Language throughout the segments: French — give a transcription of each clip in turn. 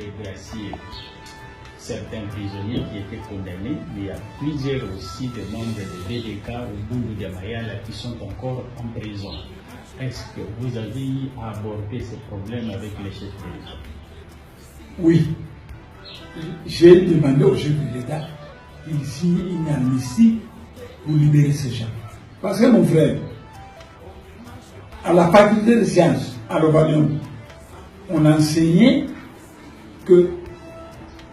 voulait gracier certains prisonniers qui étaient condamnés, mais il y a plusieurs aussi des membres de BDK au bout de Mayala qui sont encore en prison. Est-ce que vous avez eu à aborder ce problème avec les chefs de l'État? Oui. J'ai demandé au chef de l'État qu'il signe une amnistie pour libérer ces gens. Parce que mon frère, à la faculté de sciences, à Rovaniemi, on enseignait que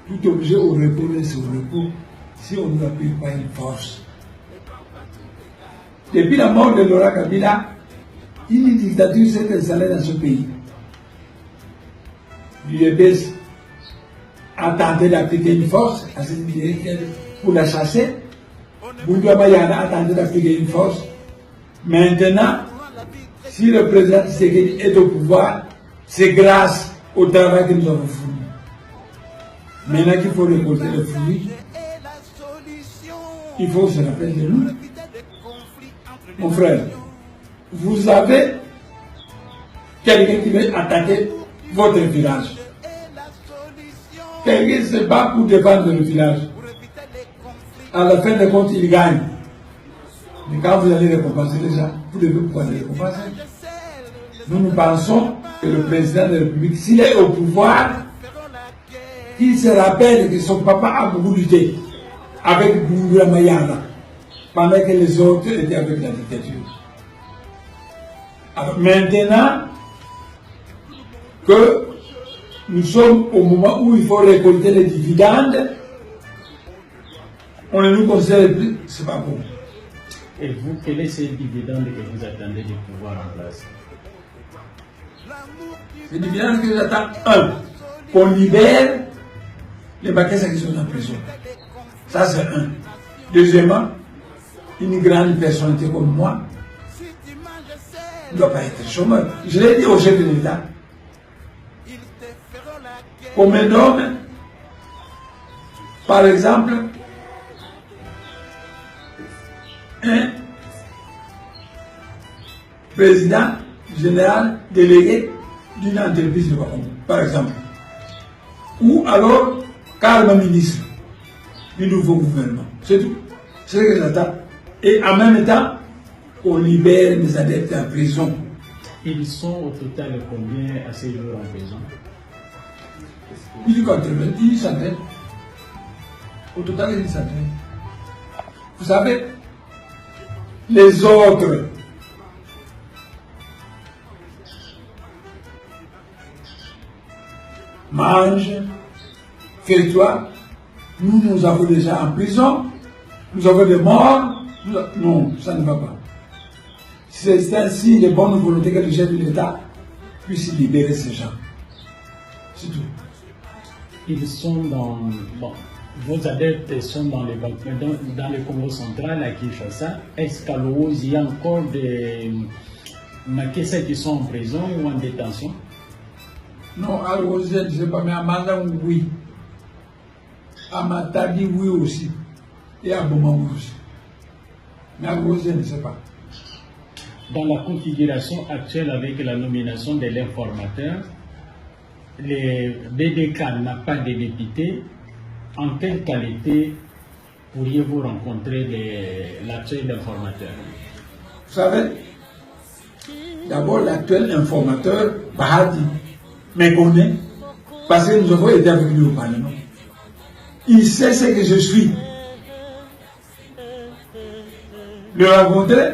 tout objet au repos reste au repos si on n'appuie pas une force. Depuis la mort de Laurent Kabila, une dictature s'est installée dans ce pays. L'UDPS a tenté d'appliquer une force à cette direction pour la chasser. Boundouya Mayana a tenté d'appliquer une force. Maintenant, si le président Tshisekedi est au pouvoir, c'est grâce au travail que nous avons fourni. Maintenant qu'il faut récolter le fruit, il faut se rappeler de nous. Mon frère, vous avez quelqu'un qui veut attaquer votre village. Quelqu'un se bat pour défendre le village. À la fin des comptes, il gagne. Mais quand vous allez récompenser les gens, vous devez pouvoir les récompenser. Nous pensons que le président de la République, s'il est au pouvoir, il se rappelle que son papa a beaucoup lutté avec Boundouya Mayana pendant que les autres étaient avec la dictature. Alors maintenant que nous sommes au moment où il faut récolter les dividendes, on ne nous considère plus, c'est pas bon. Et vous, quel est ce dividende que vous attendez du pouvoir en place? C'est dividende que j'attends, un, qu'on libère les Bakassa qui sont en prison. Ça, c'est un. Deuxièmement, une grande personnalité comme moi ne doit pas être chômeur. Je l'ai dit au chef de l'État. Qu'on me nomme, par exemple, un président général délégué d'une entreprise de Bakou, par exemple. Ou alors, calme ministre du nouveau gouvernement. C'est tout. C'est ce que j'attends. Et en même temps, on libère les adeptes en prison. Ils sont au total combien à ces jours en prison? Une centaine, une centaine. Au total, une centaine. Vous savez, les autres mangent, fais-toi. Nous avons des gens en prison, nous avons des morts. Non, ça ne va pas. C'est ainsi de bonne volonté que le chef de l'État puisse libérer ces gens. C'est tout. Ils sont dans... Bon, vos adeptes sont dans le Congo central, à Kinshasa. Est-ce qu'à Loos, il y a encore des Makessa qui sont en prison ou en détention? Non, à Loos, je ne sais pas, mais à Mandang, oui. À Matadi, oui aussi. Et à Bomangou aussi. Mais à Loos, je ne sais pas. Dans la configuration actuelle avec la nomination de l'informateur, le BDK n'a pas de député. En quelle qualité pourriez-vous rencontrer l'actuel informateur? Vous savez, d'abord l'actuel informateur, Bahati, me connaît parce que nous avons été avec lui au Parlement. Il sait ce que je suis. Le rencontrer,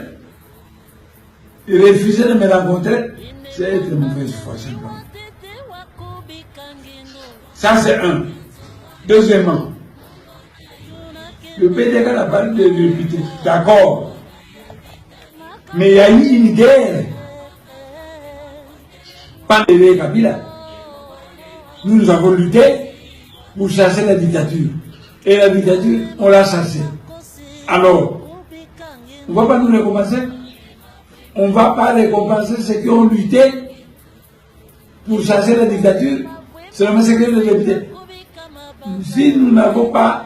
il refusait de me rencontrer, c'est être mauvaise foi, simplement. Ça, c'est un. Deuxièmement, le PDK n'a pas de député, d'accord. Mais il y a eu une guerre. Pendant Kabila, nous avons lutté pour chasser la dictature. Et la dictature, on l'a chassée. Alors, on ne va pas nous récompenser. On ne va pas récompenser ceux qui ont lutté pour chasser la dictature. C'est le secret des députés. Si nous n'avons pas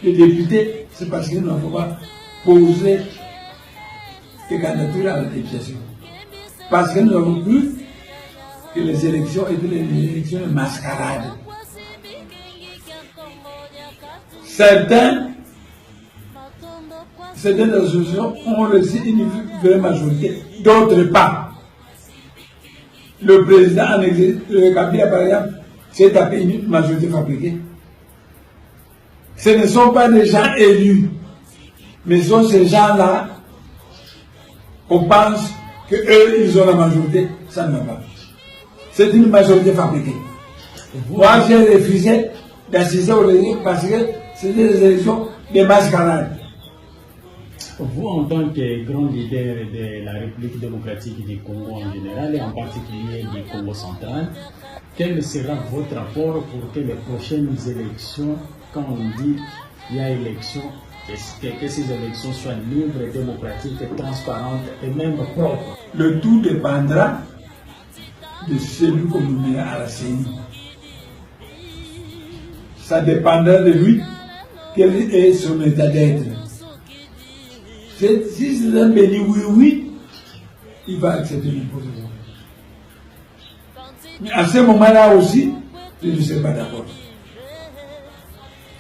de députés, c'est parce que nous n'avons pas posé des candidatures à la députation. Parce que nous n'avons plus que les élections étaient les élections de mascarade. Certaines associations ont reçu une vraie majorité, d'autres pas. Le président en exercice, le Kabila par exemple, s'est tapé une majorité fabriquée. Ce ne sont pas des gens élus, mais ce sont ces gens-là qu'on pense qu'eux, ils ont la majorité. Ça ne va pas. C'est une majorité fabriquée. Moi, j'ai refusé d'assister aux élections parce que c'était des élections de mascarade. Vous, en tant que grand leader de la République démocratique du Congo en général et en particulier du Congo central, quel sera votre apport pour que les prochaines élections, quand on dit il y a élection, que ces élections soient libres, démocratiques, transparentes et même propres? Le tout dépendra de celui qu'on met à la CENI. Ça dépendra de lui, quel est son état d'être. Si c'est un béni oui, il va accepter n'importe quoi. Mais à ce moment-là aussi, je ne suis pas d'accord.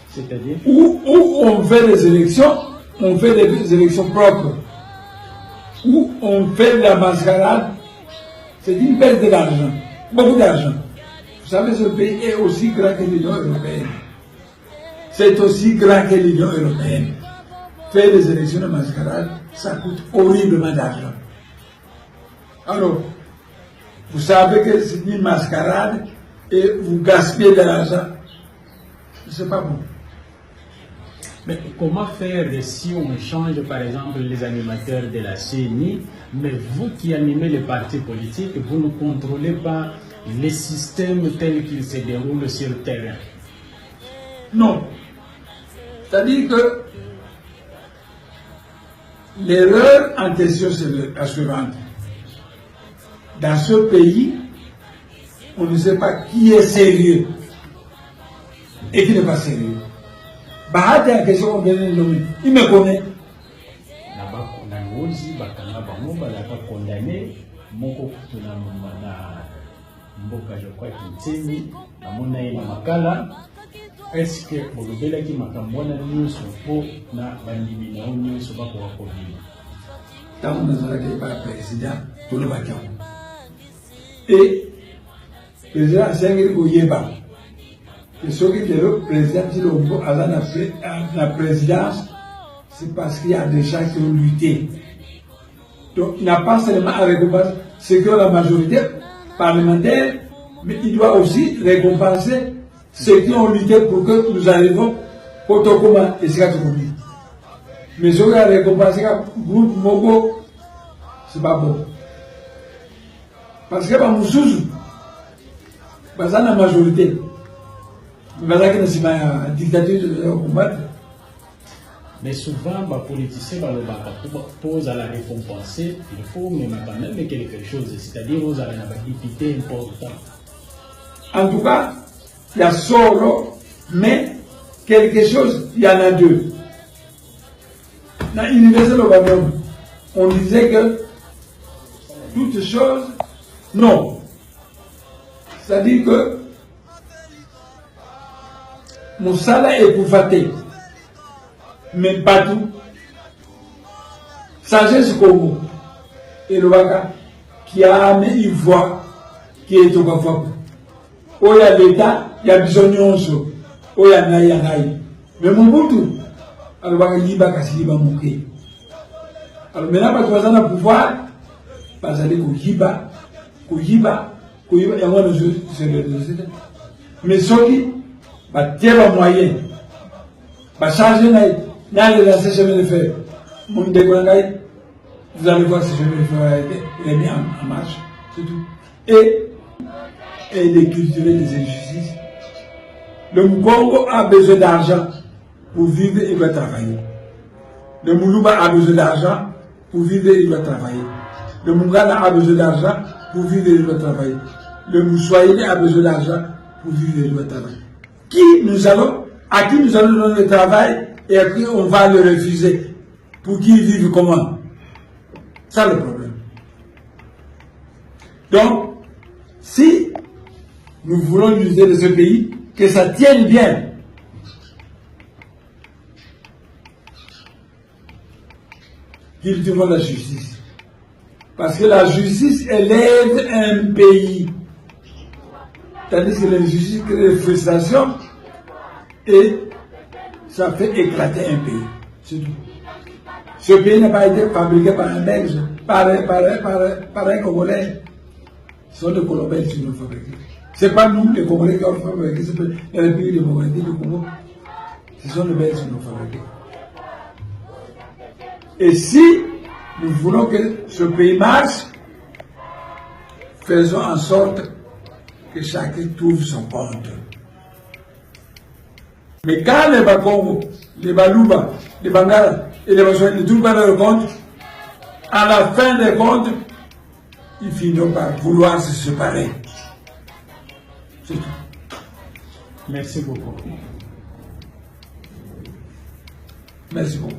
C'est-à-dire où on fait des élections, on fait des élections propres. Où on fait de la mascarade, c'est une perte d'argent, beaucoup d'argent. Vous savez, ce pays est aussi grand que l'Union européenne. C'est aussi grand que l'Union européenne. Faire des élections de mascarade, ça coûte horriblement d'argent. Alors, vous savez que c'est une mascarade et vous gaspillez de l'argent. C'est pas bon. Mais comment faire si on change par exemple les animateurs de la CENI, mais vous qui animez les partis politiques, vous ne contrôlez pas les systèmes tels qu'ils se déroulent sur le terrain? Non. C'est-à-dire que l'erreur en question, c'est la suivante. Dans ce pays, on ne sait pas qui est sérieux et qui n'est pas sérieux. Bahati en question, on vient de nommer. Il me connaît. Est-ce que vous avez dit que na bandimi na onyo so ba ko ko ni tant on a pas président tout le monde et président c'est ko yeba et ce qui est le président qui le à la présidence c'est parce qu'il y a des gens qui ont lutté. Donc il n'a pas seulement à récompenser ceux qui ont la majorité parlementaire, mais il doit aussi récompenser ceux qui ont lutté pour que nous arrivions au Tokoma et Sikatokomi. Mais ceux qui ont récompensé le groupe Mogo, c'est pas bon. Parce que dans Moussouzou, dans la majorité, dans la dictature de combattre. Mais souvent, les politiciens posent à la récompenser, il faut même quand même quelque chose, c'est-à-dire vous avez un député important. En tout cas, il y a solo, mais quelque chose, il y en a deux. Dans l'université de Lobamon, on disait que toutes choses, non. C'est-à-dire que Moussala est pouvaté, mais pas tout. Sagesse Congo et le Waka qui a amené une voix qui est au Bafou. Oh, il y a l'État, il y a Bisonionso, oh, il y a Naï. Mais Mobutu, alors il y a Liba Mouké. Alors maintenant, parce qu'on a le pouvoir, parce qu'il y a Kouyiba, il y a un de mais ceux qui ont moyen, changer les anciens chemins de fer, vous allez voir ces chemins de fer, il est mis en marche, c'est tout. Et les cultiver des injustices. Le Mkongo a besoin d'argent pour vivre, il doit travailler. Le Moulouba a besoin d'argent pour vivre, il doit travailler. Le Mungana a besoin d'argent pour vivre, il doit travailler. Le Moussoaïne a besoin d'argent pour vivre, il doit travailler. À qui nous allons donner le travail et à qui on va le refuser? Pour qu'ils vivent comment? Ça le problème. Donc, Si nous voulons l'unité de ce pays, que ça tienne bien. Cultivons la justice. Parce que la justice, elle aide un pays. Tandis que la justice crée des frustrations et ça fait éclater un pays. C'est tout. Ce pays n'a pas été fabriqué par un Belge, par un Congolais. Ce sont des Colombiens qui l'ont fabriqué. Ce n'est pas nous, les Congolais, qui ont fabriqué ce pays. Il y a les pays démocratiques du Congo. Ce sont les Belges qui l'ont fabriqué. Et si nous voulons que ce pays marche, faisons en sorte que chacun trouve son compte. Mais quand les Bakongo, les Baluba, les Bangala et les Basois ne trouvent pas leur compte, à la fin des comptes, ils finiront par vouloir se séparer. C'est tout. Merci beaucoup. Merci beaucoup.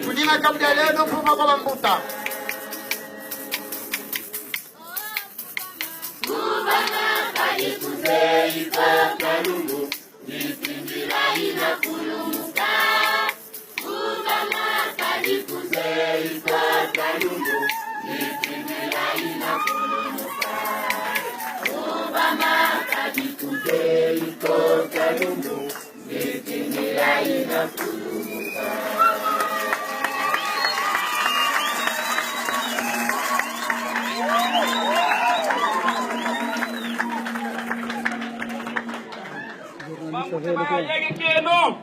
Kudima kabla leo puma kwa mbuta. Vamos,